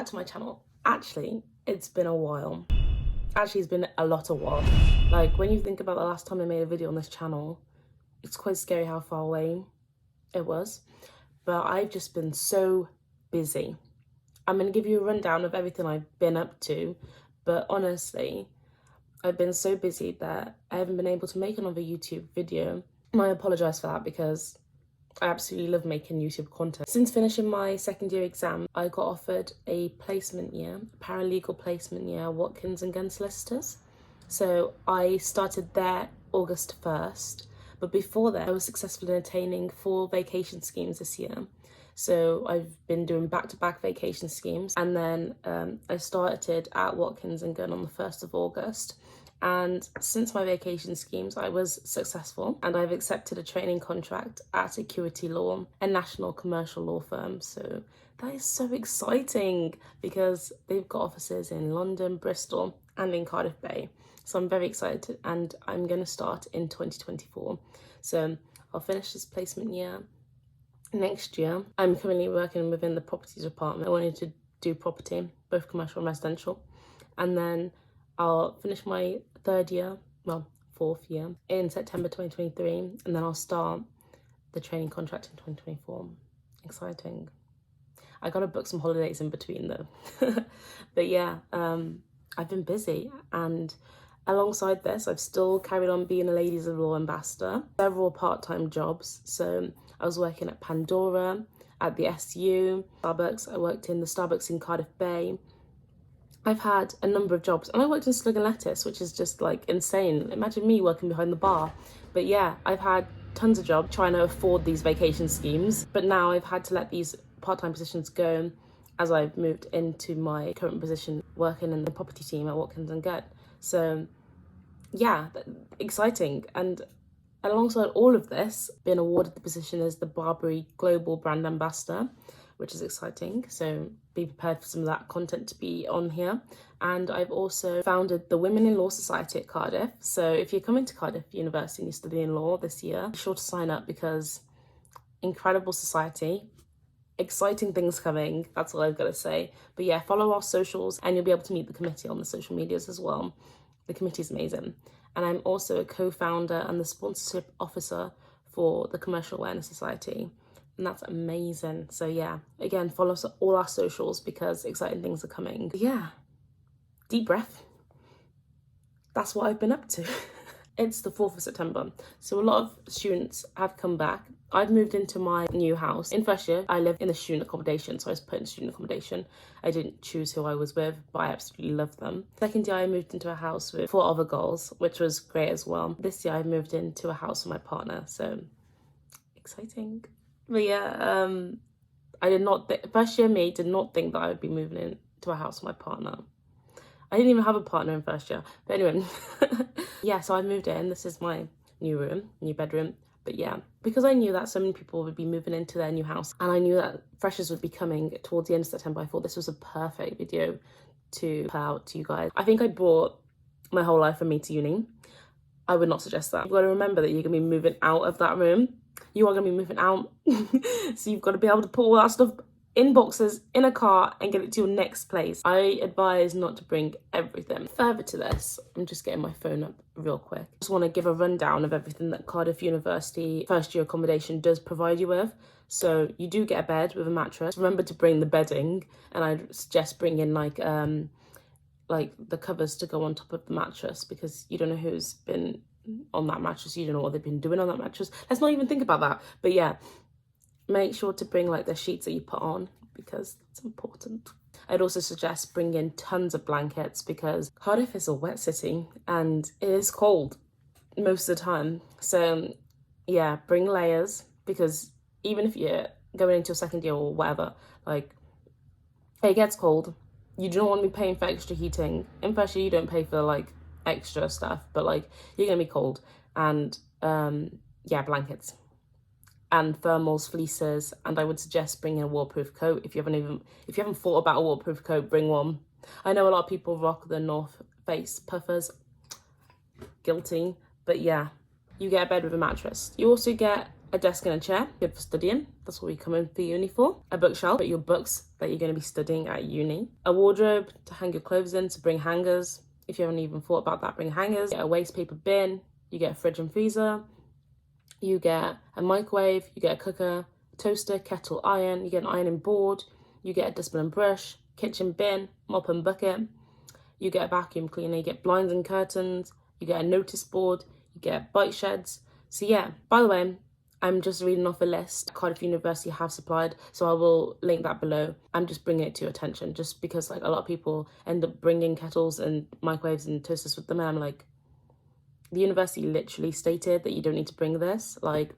back to my channel. Actually, it's been a while. Actually, it's been a lot of while. Like, when you think about the last time I made a video on this channel, it's quite scary how far away it was. But I've just been so busy. I'm going to give you a rundown of everything I've been up to. But honestly, I've been so busy that I haven't been able to make another YouTube video. And I apologise for that because I absolutely love making YouTube content. Since finishing my second year exam, I got offered a placement year, a paralegal placement year at Watkins & Gunn Solicitors. So I started there August 1st, but before that I was successful in attaining 4 vacation schemes this year. So I've been doing back-to-back vacation schemes, and then I started at Watkins & Gunn on the 1st of August. And since my vacation schemes, I was successful, and I've accepted a training contract at Acuity Law, a national commercial law firm. So that is so exciting because they've got offices in London, Bristol, and in Cardiff Bay. So I'm very excited, and I'm going to start in 2024. So I'll finish this placement year next year. I'm currently working within the property department. I wanted to do property, both commercial and residential. And then I'll finish my fourth year in September 2023, and then I'll start the training contract in 2024. Exciting. I gotta book some holidays in between though. But yeah, I've been busy, and alongside this, I've still carried on being a Ladies of Law ambassador. Several part-time jobs. So I was working at Pandora, at the SU, Starbucks. I worked in the Starbucks in Cardiff Bay. I've had a number of jobs, and I worked in Slug and Lettuce, which is just like insane. Imagine me working behind the bar. But yeah, I've had tons of jobs trying to afford these vacation schemes. But now I've had to let these part-time positions go as I've moved into my current position working in the property team at Watkins & Gunn. So yeah, exciting. And alongside all of this, been awarded the position as the Barbary Global Brand Ambassador, which is exciting. So be prepared for some of that content to be on here. And I've also founded the Women in Law Society at Cardiff. So if you're coming to Cardiff University and you're studying law this year, be sure to sign up because incredible society, exciting things coming. That's all I've got to say. But yeah, follow our socials and you'll be able to meet the committee on the social medias as well. The committee is amazing. And I'm also a co-founder and the sponsorship officer for the Commercial Awareness Society. And that's amazing. So yeah, again, follow us on all our socials because exciting things are coming. Yeah, deep breath. That's what I've been up to. It's the 4th of September. So a lot of students have come back. I've moved into my new house. In first year, I lived in the student accommodation. So I was put in student accommodation. I didn't choose who I was with, but I absolutely loved them. Second year, I moved into a house with 4 other girls, which was great as well. This year, I moved into a house with my partner. So exciting. But yeah, I did not first year me did not think that I would be moving into a house with my partner. I didn't even have a partner in first year. But anyway, yeah, so I moved in. This is my new room, new bedroom. But yeah, because I knew that so many people would be moving into their new house, and I knew that freshers would be coming towards the end of September, I thought this was a perfect video to put out to you guys. I think I brought my whole life from me to uni. I would not suggest that. You've got to remember that you're going to be moving out of that room. You are going to be moving out. So you've got to be able to put all that stuff in boxes, in a car, and get it to your next place. I advise not to bring everything. Further to this, I'm just getting my phone up real quick. Just want to give a rundown of everything that Cardiff University first year accommodation does provide you with. So you do get a bed with a mattress. Remember to bring the bedding, and I'd suggest bringing like the covers to go on top of the mattress because you don't know who's been on that mattress. You don't know what they've been doing on that mattress. Let's not even think about that. But yeah, make sure to bring like the sheets that you put on because it's important. I'd also suggest bringing tons of blankets because Cardiff is a wet city and it is cold most of the time. So yeah, bring layers because even if you're going into your second year or whatever, like it gets cold. You don't want to be paying for extra heating. In first year, you don't pay for like extra stuff, but like you're gonna be cold. And yeah, blankets and thermals, fleeces, and I would suggest bringing a waterproof coat. If you haven't thought about a waterproof coat, bring one. I know a lot of people rock the North Face puffers. Guilty, but yeah, you get a bed with a mattress. You also get A desk and a chair, good for studying. That's what we come in for uni for. A bookshelf, put your books that you're going to be studying at uni. A wardrobe to hang your clothes in, to bring hangers. If you haven't even thought about that, bring hangers. You get a waste paper bin. You get a fridge and freezer. You get a microwave. You get a cooker, toaster, kettle, iron. You get an ironing board. You get a dustbin and brush, kitchen bin, mop and bucket. You get a vacuum cleaner. You get blinds and curtains. You get a notice board. You get bike sheds. So yeah, by the way, I'm just reading off a list Cardiff University have supplied, so I will link that below. I'm just bringing it to your attention just because like a lot of people end up bringing kettles and microwaves and toasters with them, and I'm like, the university literally stated that you don't need to bring this. Like,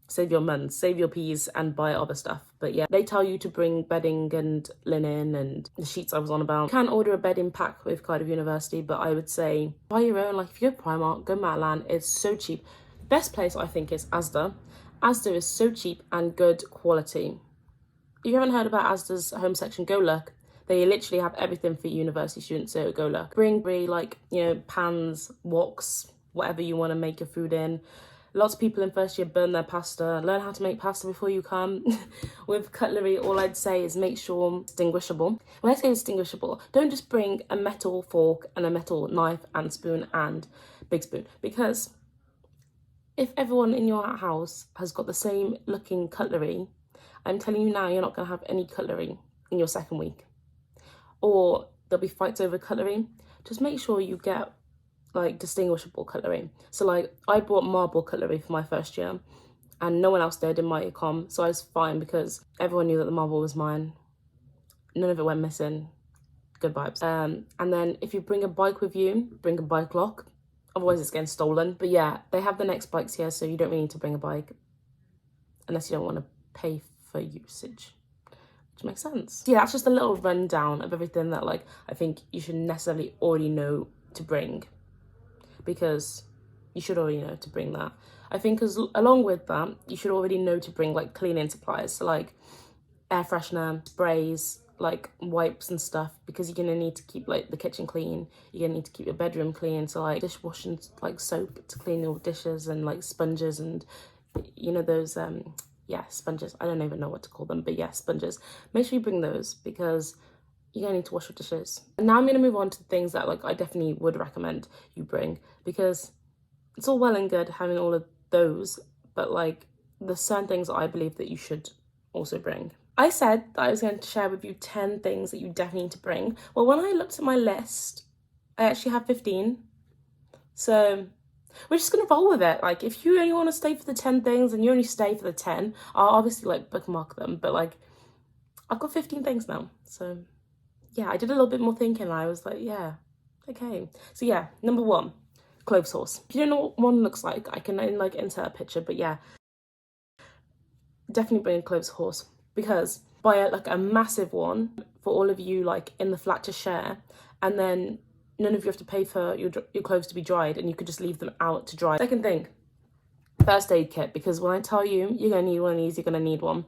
save your money, save your peas and buy other stuff. But yeah, they tell you to bring bedding and linen and the sheets I was on about. You can order a bedding pack with Cardiff University, but I would say buy your own. Like if you go Primark, go Matalan, it's so cheap. Best place I think is Asda. Asda is so cheap and good quality. If you haven't heard about Asda's home section, go look. They literally have everything for university students, so go look. Bring like, you know, pans, woks, whatever you want to make your food in. Lots of people in first year burn their pasta. Learn how to make pasta before you come. With cutlery, all I'd say is make sure distinguishable. When I say distinguishable, don't just bring a metal fork and a metal knife and spoon and big spoon, because if everyone in your house has got the same looking cutlery, I'm telling you now, you're not going to have any cutlery in your second week. Or there'll be fights over cutlery. Just make sure you get like distinguishable cutlery. So like I bought marble cutlery for my first year and no one else did in my econ. So I was fine because everyone knew that the marble was mine. None of it went missing. Good vibes. And then if you bring a bike with you, bring a bike lock. Otherwise it's getting stolen. But yeah, they have the next bikes here, so you don't really need to bring a bike unless you don't want to pay for usage, which makes sense. Yeah, that's just a little rundown of everything that like I think you should necessarily already know to bring, because you should already know to bring that. I think along with that, you should already know to bring like cleaning supplies, so like air freshener, sprays, like wipes and stuff, because you're gonna need to keep like the kitchen clean. You're gonna need to keep your bedroom clean, so like dishwashing, like soap to clean your dishes, and like sponges, and you know those yeah, sponges. I don't even know what to call them, but yeah, sponges. Make sure you bring those because you're gonna need to wash your dishes. And now I'm gonna move on to things that like I definitely would recommend you bring, because it's all well and good having all of those, but like there's certain things that I believe that you should also bring. I said that I was going to share with you 10 things that you definitely need to bring. Well, when I looked at my list, I actually have 15. So we're just going to roll with it. Like, if you only want to stay for the 10 things and you only stay for the 10, I'll obviously, like, bookmark them. But, like, I've got 15 things now. So, yeah, I did a little bit more thinking. And I was like, yeah, okay. So, yeah, number 1, clothes horse. If you don't know what one looks like, I can, like, insert a picture. But, yeah, definitely bring a clothes horse. Because buy like a massive one for all of you like in the flat to share, and then none of you have to pay for your clothes to be dried, and you could just leave them out to dry. Second thing, first aid kit, because when I tell you you're gonna need one of these, you're gonna need one.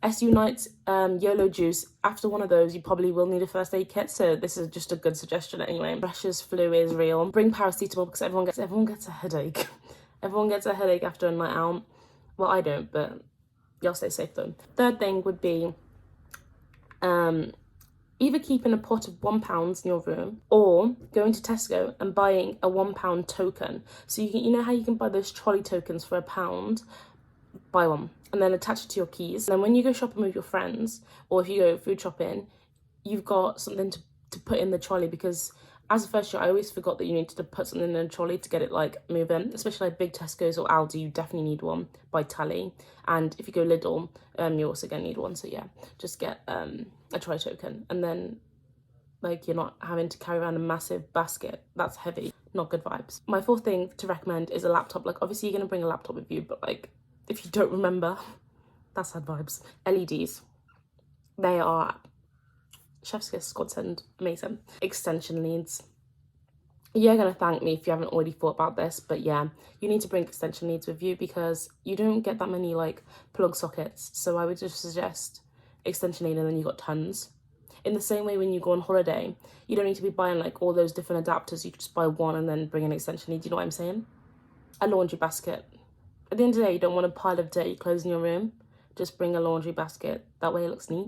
SU Nights, YOLO juice. After one of those, you probably will need a first aid kit, so this is just a good suggestion anyway. Precious flu is real. Bring paracetamol because everyone gets a headache. Everyone gets a headache after a night out. Well, I don't, but y'all stay safe though. Third thing would be either keeping a pot of £1 in your room, or going to Tesco and buying a £1 token. So you know how you can buy those trolley tokens for £1? Buy one and then attach it to your keys. And then when you go shopping with your friends, or if you go food shopping, you've got something to put in the trolley, because as a first year, I always forgot that you needed to put something in a trolley to get it like moving, especially like big Tesco's or Aldi, you definitely need one by Tally. And if you go Lidl, you're also gonna need one. So yeah, just get a trolley token, and then like you're not having to carry around a massive basket. That's heavy, not good vibes. My fourth thing to recommend is a laptop. Like obviously you're gonna bring a laptop with you, but like if you don't remember, that's sad vibes. LEDs, they are chef's kiss, godsend, amazing. Extension leads. You're gonna thank me if you haven't already thought about this, but yeah, you need to bring extension leads with you because you don't get that many like plug sockets. So I would just suggest extension lead, and then you got tons. In the same way, when you go on holiday, you don't need to be buying like all those different adapters. You could just buy one and then bring an extension lead. Do you know what I'm saying? A laundry basket. At the end of the day, you don't want a pile of dirty clothes in your room. Just bring a laundry basket. That way it looks neat.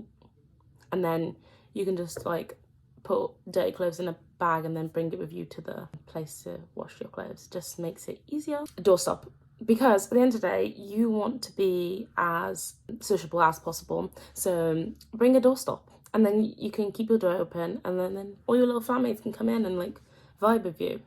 And then you can just like put dirty clothes in a bag and then bring it with you to the place to wash your clothes. Just makes it easier. A doorstop. Because at the end of the day, you want to be as sociable as possible. So bring a doorstop. And then you can keep your door open, and then all your little flatmates can come in and like vibe with you.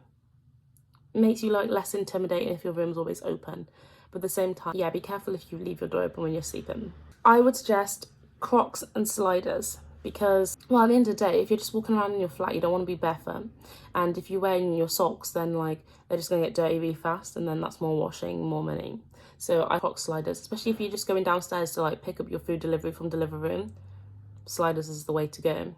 It makes you like less intimidating if your room's always open. But at the same time, yeah, be careful if you leave your door open when you're sleeping. I would suggest Crocs and sliders, because, well, at the end of the day, if you're just walking around in your flat, you don't want to be barefoot. And if you're wearing your socks, then like they're just going to get dirty really fast, and then that's more washing, more money. So I Crocs sliders, especially if you're just going downstairs to like pick up your food delivery from Deliveroo. Sliders is the way to go,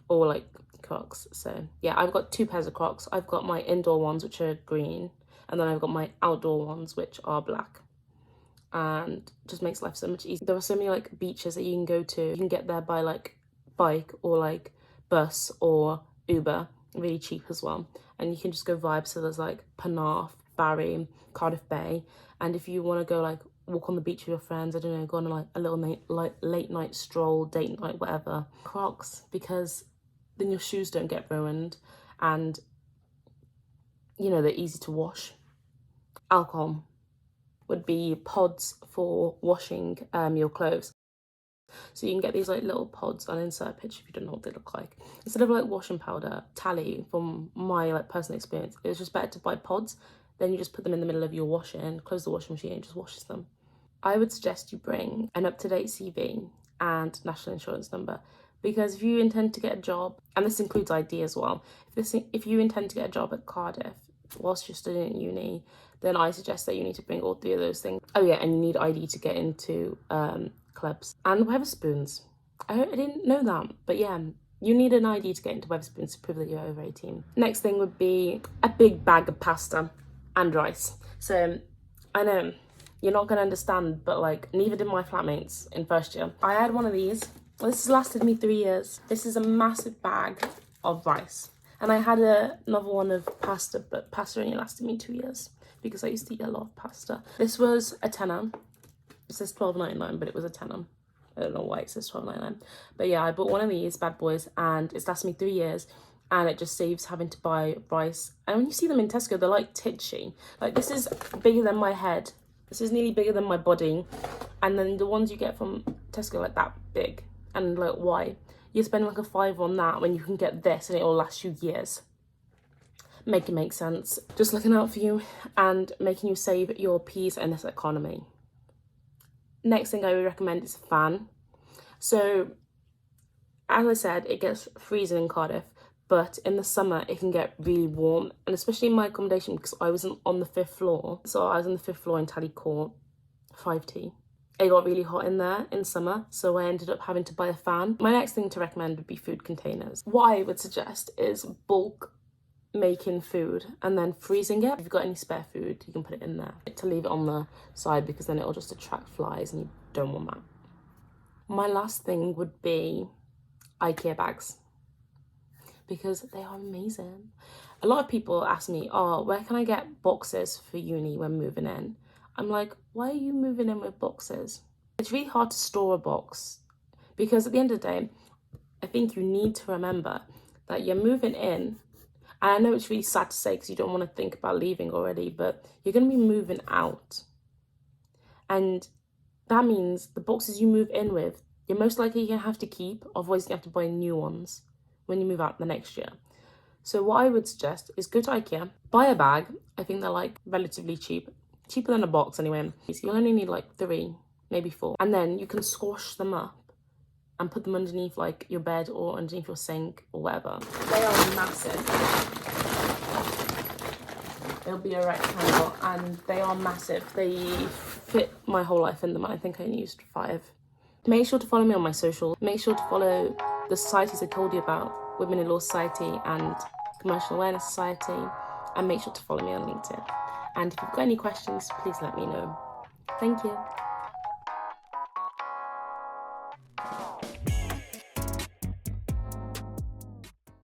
or like Crocs. So yeah, I've got 2 pairs of Crocs. I've got my indoor ones, which are green, and then I've got my outdoor ones, which are black, and just makes life so much easier. There are so many like beaches that you can go to. You can get there by like bike or like bus or Uber, really cheap as well, and you can just go vibe. So there's like Penarth, Barry, Cardiff Bay, and if you want to go like walk on the beach with your friends, I don't know, go on like a little late night stroll, date night, whatever, Crocs, because then your shoes don't get ruined, and you know, they're easy to wash. Alcohol would be pods for washing your clothes. So you can get these like little pods. I'll insert a picture if you don't know what they look like. Instead of like washing powder, Tally, from my like personal experience, it was just better to buy pods. Then you just put them in the middle of your washing, close the washing machine, and just washes them. I would suggest you bring an up-to-date CV and national insurance number, because if you intend to get a job, and this includes ID as well, if you intend to get a job at Cardiff whilst you're studying at uni, then I suggest that you need to bring all 3 of those things. Oh yeah, and you need ID to get into clubs. And Wetherspoons. I didn't know that, but yeah, you need an ID to get into Wetherspoons to prove that you're over 18. Next thing would be a big bag of pasta and rice. So I know you're not going to understand, but like neither did my flatmates in first year. I had one of these. This has lasted me 3 years. This is a massive bag of rice. And I had another one of pasta, but pasta only lasted me 2 years because I used to eat a lot of pasta. This was a tenner. It says £12.99, but it was a tenner. I don't know why it says £12.99. But yeah, I bought one of these bad boys, and it's lasted me 3 years. And it just saves having to buy rice. And when you see them in Tesco, they're like titchy. Like, this is bigger than my head. This is nearly bigger than my body. And then the ones you get from Tesco, like that big. And like, why? You spend like a £5 on that when you can get this and it will last you years. Make it make sense. Just looking out for you and making you save your peas in this economy. Next thing I would recommend is a fan. So, as I said, it gets freezing in Cardiff, but in the summer it can get really warm, and especially in my accommodation, because I was on the 5th floor. So I was on the 5th floor in Tally Court, 5T. It got really hot in there in summer, so I ended up having to buy a fan. My next thing to recommend would be food containers. What I would suggest is bulk making food and then freezing it. If you've got any spare food, you can put it in there. To leave it on the side, because then it'll just attract flies and you don't want that. My last thing would be IKEA bags, because they are amazing. A lot of people ask me, oh, where can I get boxes for uni when moving in? I'm like, why are you moving in with boxes? It's really hard to store a box, because at the end of the day, I think you need to remember that you're moving in. And I know it's really sad to say because you don't want to think about leaving already, but you're going to be moving out. And that means the boxes you move in with, you're most likely going to have to keep, otherwise you have to buy new ones when you move out the next year. So what I would suggest is go to IKEA, buy a bag. I think they're like relatively cheap. Cheaper than a box anyway. So you'll only need like 3, maybe 4. And then you can squash them up and put them underneath like your bed or underneath your sink or whatever. They are massive. It'll be a rectangle and they are massive. They fit my whole life in them. I think I only used 5. Make sure to follow me on my socials. Make sure to follow the societies I told you about, Women in Law Society and Commercial Awareness Society, and make sure to follow me on LinkedIn. And if you've got any questions, please let me know. Thank you.